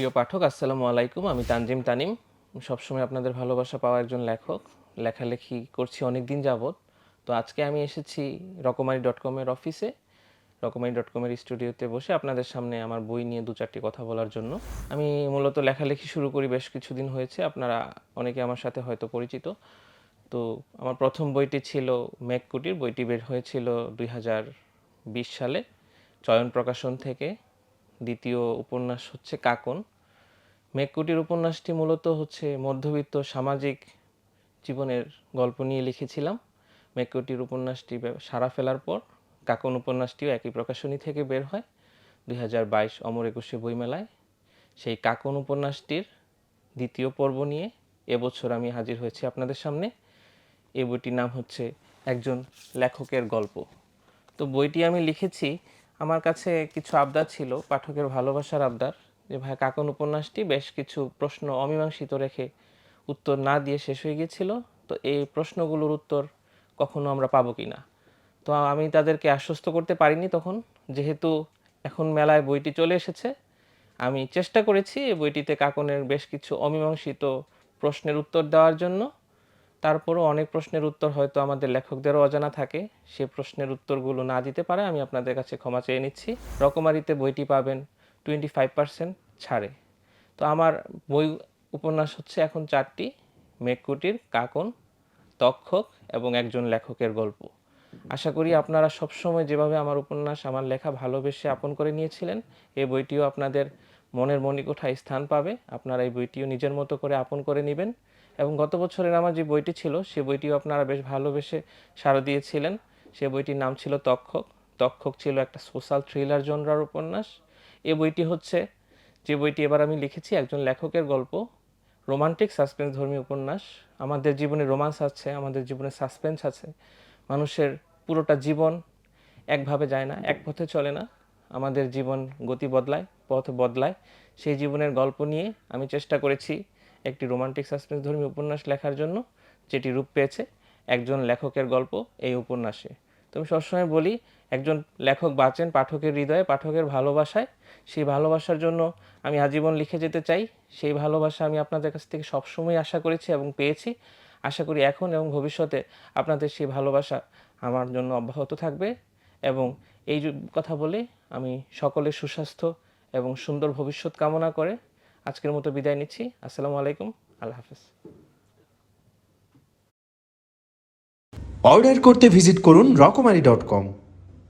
প্রিয় পাঠক, আসসালামু আলাইকুম। আমি তানজিম তানিম। সবসময় আপনাদের ভালোবাসা পাওয়া একজন লেখক। লেখালেখি করছি অনেক দিন যাবৎ। তো আজকে আমি এসেছি রকমারি.com-এর অফিসে, রকমারি.com-এর স্টুডিওতে বসে আপনাদের সামনে আমার বই নিয়ে দু চারটি কথা বলার জন্য। আমি মূলত লেখালেখি শুরু করি বেশ কিছুদিন হয়েছে। আপনারা অনেকে আমার সাথে হয়তো পরিচিত। তো আমার প্রথম বইটি ছিল মেঘকুটির। বইটি বের হয়েছিল 2020 সালে চয়ন প্রকাশন থেকে। দ্বিতীয় উপন্যাস হচ্ছে কাকন। মেঘকুটির উপন্যাসটি মূলত হচ্ছে মধ্যবিত্ত সামাজিক জীবনের গল্প নিয়ে লিখেছিলাম। মেঘকুটির উপন্যাসটি সাড়া ফেলার পর কাকন উপন্যাসটিও একই প্রকাশনী থেকে বের হয় 2022 অমর একুশে বইমেলায়। সেই কাকন উপন্যাসটির দ্বিতীয় পর্ব নিয়ে এবছর আমি হাজির হয়েছি আপনাদের সামনে। এই বইটির নাম হচ্ছে একজন লেখকের গল্প। তো বইটি আমি লিখেছি, আমার কাছে কিছু আবদার ছিল, পাঠকের ভালোবাসার আবদার, যে ভাই কাকন উপন্যাসটি বেশ কিছু প্রশ্ন অমীমাংসিত রেখে উত্তর না দিয়ে শেষ হয়ে গিয়েছিল। তো এই প্রশ্নগুলোর উত্তর কখনো আমরা পাবো কি না। তো আমি তাদেরকে আশ্বস্ত করতে পারিনি তখন, যেহেতু এখন মেলায় বইটি চলে এসেছে। আমি চেষ্টা করেছি এই বইটিতে কাকনের বেশ কিছু অমীমাংসিত প্রশ্নের উত্তর দেওয়ার জন্য। তারপরও অনেক প্রশ্নের উত্তর হয়তো আমাদের লেখকদেরও অজানা থাকে। সে প্রশ্নের উত্তরগুলো না দিতে পারে আমি আপনাদের কাছে ক্ষমা চেয়ে নিচ্ছি। রকমারিতে বইটি পাবেন 25% ছাড়ে। তো আমার বই উপন্যাস হচ্ছে এখন 4টি: মেঘকুটির, কাকন, তক্ষক এবং একজন লেখকের গল্প। আশা করি আপনারা সবসময় যেভাবে আমার উপন্যাস, আমার লেখা ভালোবেসে আপন করে নিয়েছিলেন, এই বইটিও আপনাদের মনের মণিকোঠায় স্থান পাবে। আপনারা এই বইটিও নিজের মতো করে আপন করে নেবেন। এবং গত বছরের আমার যে বইটি ছিল, সে বইটিও আপনারা বেশ ভালোবেসে সাড়া দিয়েছিলেন। সে বইটির নাম ছিল তক্ষক। তক্ষক ছিল একটা সোশ্যাল থ্রিলার জনরার উপন্যাস। এই বইটি হচ্ছে, যে বইটি এবার আমি লিখেছি, একজন লেখকের গল্প, রোমান্টিক সাসপেন্স ধর্মী উপন্যাস। আমাদের জীবনে রোমান্স আছে, আমাদের জীবনে সাসপেন্স আছে। মানুষের পুরোটা জীবন একভাবে যায় না, এক পথে চলে না। আমাদের জীবন গতি বদলায়, পথ বদলায়। সেই জীবনের গল্প নিয়ে আমি চেষ্টা করেছি একটি রোমান্টিক সাসপেন্স ধর্মী উপন্যাস লেখার জন্য, যেটি রূপ পেয়েছে একজন লেখকের গল্প এই উপন্যাসে। তো আমি সবসময় বলি, একজন লেখক বাঁচেন পাঠকের হৃদয়ে, পাঠকের ভালোবাসায়। সেই ভালোবাসার জন্য আমি আজীবন লিখে যেতে চাই। সেই ভালোবাসা আমি আপনাদের কাছ থেকে সবসময় আশা করেছি এবং পেয়েছি। আশা করি এখন এবং ভবিষ্যতে আপনাদের সেই ভালোবাসা আমার জন্য অব্যাহত থাকবে। এবং এই কথা বলে আমি সকলের সুস্বাস্থ্য এবং সুন্দর ভবিষ্যৎ কামনা করে আজকের মতো বিদায় নিচ্ছি। আসসালামু আলাইকুম, আল্লাহ হাফেজ। অর্ডার করতে ভিজিট করুন রকমারি.com।